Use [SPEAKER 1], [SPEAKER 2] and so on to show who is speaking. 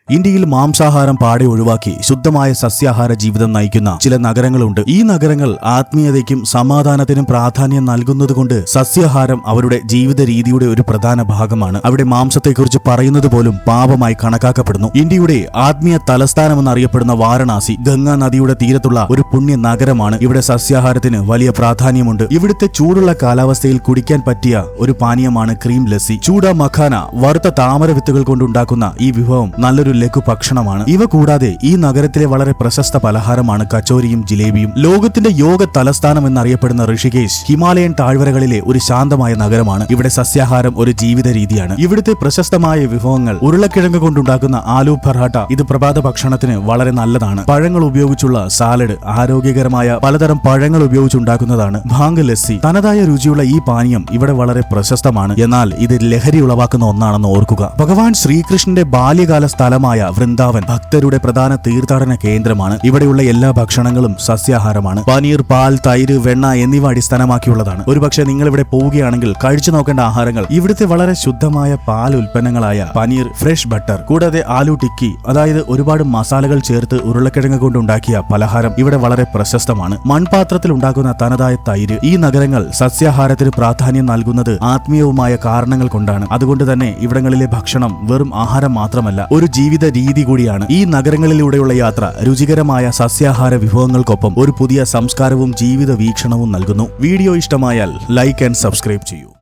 [SPEAKER 1] ഇന്ത്യയിൽ മാംസാഹാരം പാടെ ഒഴിവാക്കി ശുദ്ധമായ സസ്യാഹാര ജീവിതം നയിക്കുന്ന ചില നഗരങ്ങളുണ്ട്. ഈ നഗരങ്ങൾ ആത്മീയതയ്ക്കും സമാധാനത്തിനും പ്രാധാന്യം നൽകുന്നതുകൊണ്ട് സസ്യാഹാരം അവരുടെ ജീവിത രീതിയുടെ ഒരു പ്രധാന ഭാഗമാണ്. അവിടെ മാംസത്തെക്കുറിച്ച് പറയുന്നത് പോലും പാപമായി കണക്കാക്കപ്പെടുന്നു. ഇന്ത്യയുടെ ആത്മീയ തലസ്ഥാനമെന്നറിയപ്പെടുന്ന വാരണാസി ഗംഗാ നദിയുടെ തീരത്തുള്ള ഒരു പുണ്യ നഗരമാണ്. ഇവിടെ സസ്യാഹാരത്തിന് വലിയ പ്രാധാന്യമുണ്ട്. ഇവിടുത്തെ ചൂടുള്ള കാലാവസ്ഥയിൽ കുടിക്കാൻ പറ്റിയ ഒരു പാനീയമാണ് ക്രീം ലസ്സി. ചൂട മഖാന, വറുത്ത താമര വിത്തുകൾ കൊണ്ടുണ്ടാക്കുന്ന ഈ വിഭവം നല്ലൊരു ലഘു ഭക്ഷണമാണ്. ഇവ കൂടാതെ ഈ നഗരത്തിലെ വളരെ പ്രശസ്ത പലഹാരമാണ് കച്ചോരിയും ജിലേബിയും. ലോകത്തിന്റെ യോഗ തലസ്ഥാനം എന്നറിയപ്പെടുന്ന ഋഷികേശ് ഹിമാലയൻ താഴ്വരകളിലെ ഒരു ശാന്തമായ നഗരമാണ്. ഇവിടെ സസ്യാഹാരം ഒരു ജീവിത രീതിയാണ്. ഇവിടുത്തെ പ്രശസ്തമായ വിഭവങ്ങൾ ഉരുളക്കിഴങ്ങ് കൊണ്ടുണ്ടാക്കുന്ന ആലു പറാട്ട. ഇത് പ്രഭാത ഭക്ഷണത്തിന് വളരെ നല്ലതാണ്. പഴങ്ങൾ ഉപയോഗിച്ചുള്ള സാലഡ് ആരോഗ്യകരമായ പലതരം പഴങ്ങൾ ഉപയോഗിച്ചുണ്ടാക്കുന്നതാണ്. ഭാംഗ് ലസ്സി. തനതായ രുചിയുള്ള ഈ പാനീയം ഇവിടെ വളരെ പ്രശസ്തമാണ്. എന്നാൽ ഇത് ലഹരി ഉളവാക്കുന്ന ഒന്നാണെന്ന് ഓർക്കുക. ഭഗവാൻ ശ്രീകൃഷ്ണന്റെ ബാല്യകാല സ്ഥലമായ വൃന്ദാവൻ ഭക്തരുടെ പ്രധാന തീർത്ഥാടന കേന്ദ്രമാണ്. ഇവിടെയുള്ള എല്ലാ ഭക്ഷണങ്ങളും സസ്യാഹാരമാണ്. പനീർ, പാൽ, തൈര്, വെണ്ണ എന്നിവ അടിസ്ഥാനമാക്കിയുള്ളതാണ്. ഒരുപക്ഷെ നിങ്ങൾ ഇവിടെ പോവുകയാണെങ്കിൽ കഴിച്ചു നോക്കേണ്ട ആഹാരങ്ങൾ ഇവിടുത്തെ വളരെ ശുദ്ധമായ പാൽ ഉൽപ്പന്നങ്ങളായ പനീർ, ഫ്രഷ് ബട്ടർ, കൂടാതെ ആലു ടിക്കി, അതായത് ഒരുപാട് മസാലകൾ ചേർത്ത് ഉരുളക്കിഴങ്ങ് കൊണ്ടുണ്ടാക്കിയ പലഹാരം ഇവിടെ വളരെ പ്രശസ്തമാണ്. മൺപാത്രത്തിൽ ഉണ്ടാക്കുന്ന തനതായ തൈര്. ഈ നഗരങ്ങൾ സസ്യാഹാരത്തിന് പ്രാധാന്യം നൽകുന്നത് ആത്മീയവുമായ കാരണങ്ങൾ കൊണ്ടാണ്. അതുകൊണ്ട് തന്നെ ഇവിടങ്ങളിലെ ഭക്ഷണം വെറും ആഹാരം മാത്രമല്ല, ഒരു ജീവിത രീതി കൂടിയാണ്. ഈ നഗരങ്ങളിലൂടെയുള്ള യാത്ര രുചികരമായ സസ്യാഹാര വിഭവങ്ങൾക്കൊപ്പം ഒരു പുതിയ സംസ്കാരവും ജീവിത വീക്ഷണവും നൽകുന്നു. വീഡിയോ ഇഷ്ടമായാൽ ലൈക്ക് ആൻഡ് സബ്സ്ക്രൈബ് ചെയ്യൂ.